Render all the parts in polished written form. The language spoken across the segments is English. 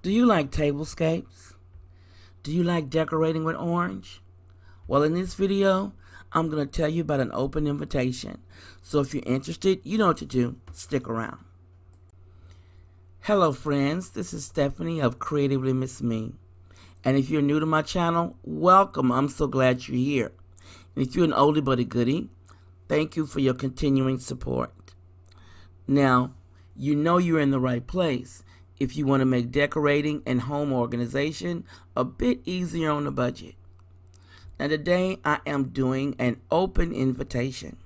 Do you like tablescapes? Do you like decorating with orange? Well, in this video, I'm going to tell you about an open invitation. So if you're interested, you know what to do. Stick around. Hello friends, this is Stephanie of Creatively Miss Me. And if you're new to my channel, welcome. I'm so glad you're here. And if you're an oldie but a goodie, thank you for your continuing support. Now, you know you're in the right place if you want to make decorating and home organization a bit easier on the budget. Now today I am doing an open invitation.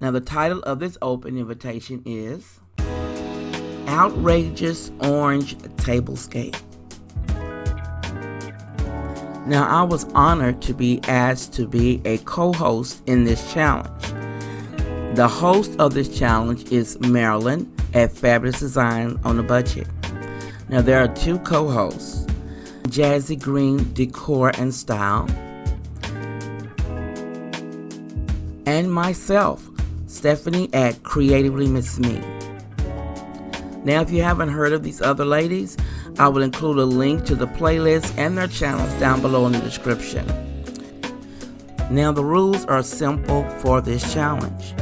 Now the title of this open invitation is Outrageous Orange Tablescape. Now I was honored to be asked to be a co-host in this challenge. The host of this challenge is Marilyn at Fabulous Design on a Budget. Now there are two co-hosts, Jazzy Green Decor and Style, and myself, Stephanie at Creatively Miss Me. Now if you haven't heard of these other ladies, I will include a link to the playlist and their channels down below in the description. Now the rules are simple for this challenge.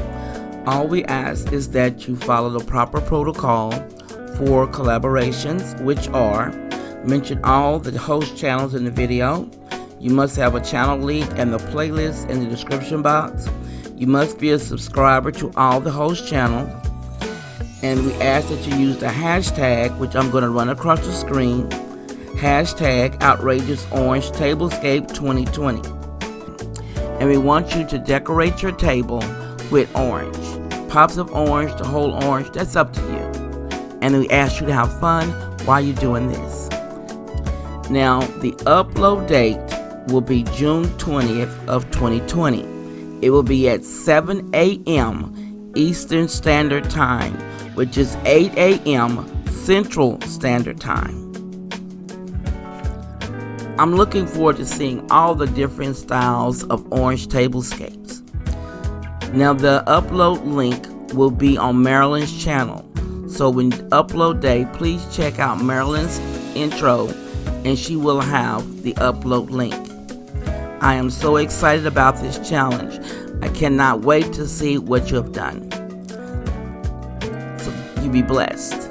All we ask is that you follow the proper protocol for collaborations, which are mention all the host channels in the video. You must have a channel link and the playlist in the description box. You must be a subscriber to all the host channels. And we ask that you use the hashtag, which I'm going to run across the screen, hashtag Outrageous Orange Tablescape 2020. And we want you to decorate your table with orange. Pops of orange, the whole orange, that's up to you. And we ask you to have fun while you're doing this. Now, the upload date will be June 20th of 2020. It will be at 7 a.m. Eastern Standard Time, which is 8 a.m. Central Standard Time. I'm looking forward to seeing all the different styles of orange tablescapes. Now the upload link will be on Marilyn's channel. So when upload day, please check out Marilyn's intro and she will have the upload link. I am so excited about this challenge. I cannot wait to see what you have done. So you be blessed.